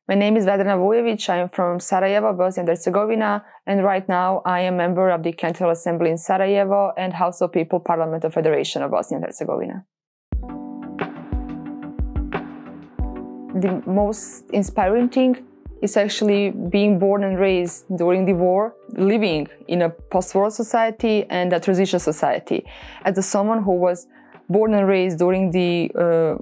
My name is Vedrana Vujovic. I am from Sarajevo, Bosnia and Herzegovina, and right now I am member of the Cantonal Assembly in Sarajevo and House of People Parliament of Federation of Bosnia and Herzegovina. The most inspiring thing is actually being born and raised during the war, living in a post-war society and a transition society. As someone who was born and raised during the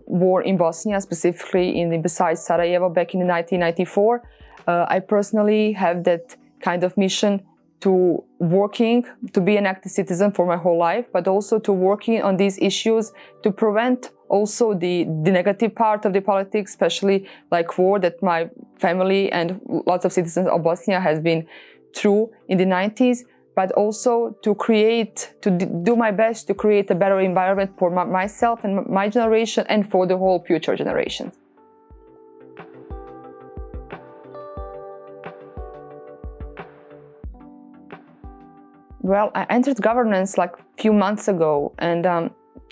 war in Bosnia, specifically besides Sarajevo back in 1994, I personally have that kind of mission to be an active citizen for my whole life, but also to working on these issues to prevent also the negative part of the politics, especially like war that my family and lots of citizens of Bosnia has been through in the 90s. But also to do my best to create a better environment for myself and my generation and for the whole future generations. Well, I entered governance like a few months ago, and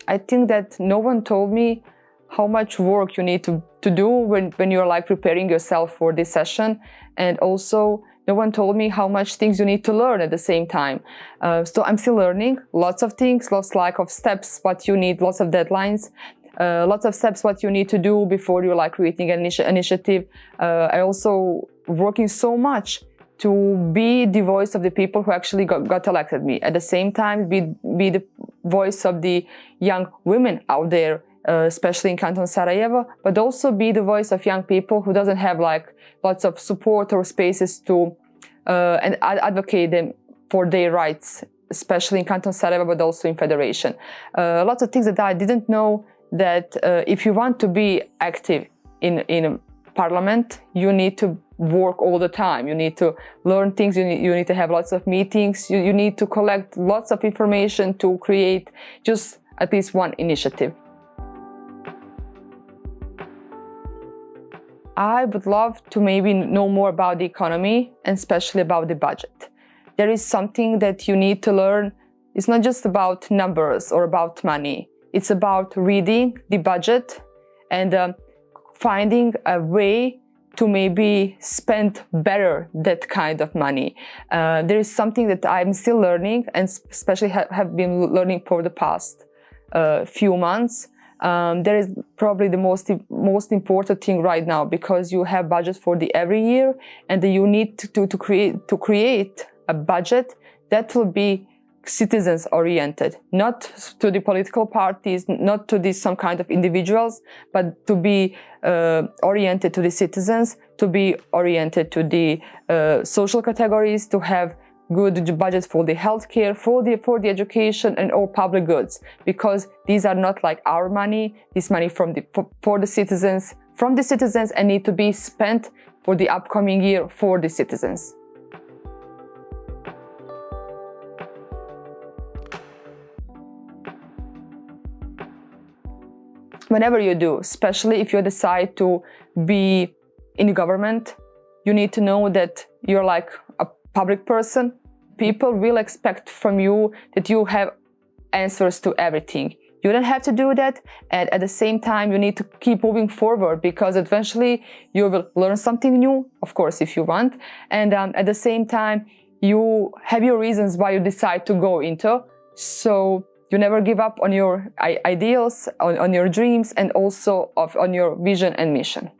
I think that no one told me how much work you need to do when you're like preparing yourself for this session, and also no one told me how much things you need to learn at the same time. So I'm still learning lots of things, lots of steps, what you need, lots of deadlines, lots of steps what you need to do before you're like creating an initiative. I also working so much to be the voice of the people who actually got elected me. At the same time, be the voice of the young women out there, especially in Canton Sarajevo, but also be the voice of young people who doesn't have like lots of support or spaces to and advocate them for their rights, especially in Canton Sarajevo, but also in Federation. Lots of things that I didn't know, that if you want to be active in parliament, you need to work all the time. You need to learn things, you need to have lots of meetings, you need to collect lots of information to create just at least one initiative. I would love to maybe know more about the economy and especially about the budget. There is something that you need to learn. It's not just about numbers or about money. It's about reading the budget and finding a way to maybe spend better that kind of money. There is something that I'm still learning, and especially have been learning for the past few months. There is probably the most important thing right now, because you have budget for every year, and you need to create a budget that will be citizens oriented, not to the political parties, not to some kind of individuals, but to be oriented to the citizens, to be oriented to the social categories, to have good budget for the healthcare, for the education and all public goods, because these are not like our money. This money for the citizens, from the citizens, and need to be spent for the upcoming year for the citizens. Whenever you do, especially if you decide to be in the government, you need to know that you're like a public person. People will expect from you that you have answers to everything. You don't have to do that, and at the same time you need to keep moving forward, because eventually you will learn something new, of course, if you want, and at the same time you have your reasons why you decide to go into, so you never give up on your ideals, on your dreams, and also on your vision and mission.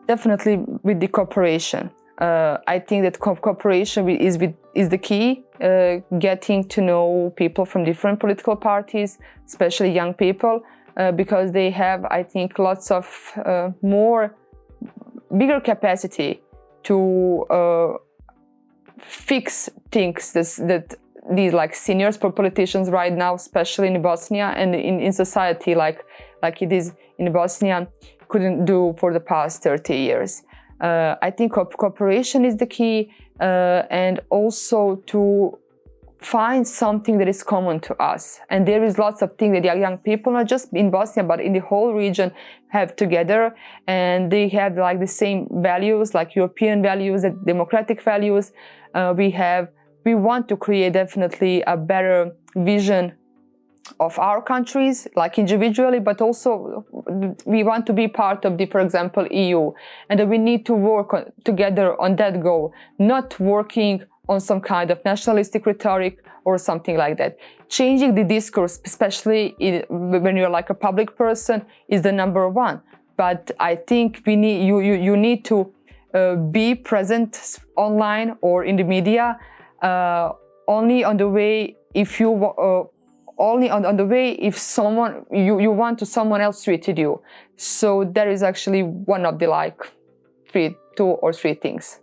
Definitely with the cooperation. I think that cooperation is the key, getting to know people from different political parties, especially young people, because they have, I think, lots of bigger capacity to fix things that these like seniors politicians right now, especially in Bosnia and in society like it is in Bosnia, couldn't do for the past 30 years. I think cooperation is the key, and also to find something that is common to us. And there is lots of things that young people, not just in Bosnia, but in the whole region, have together. And they have like the same values, like European values, democratic values. We have we want to create definitely a better vision of our countries, like individually, but also we want to be part of the, for example, EU, and that we need to work together on that goal, not working on some kind of nationalistic rhetoric or something like that. Changing the discourse, especially when you're like a public person, is the number one. But I think we need you need to be present online or in the media only on the way if you only on the way if someone you want to someone else treated you. So that is actually one of the like two or three things.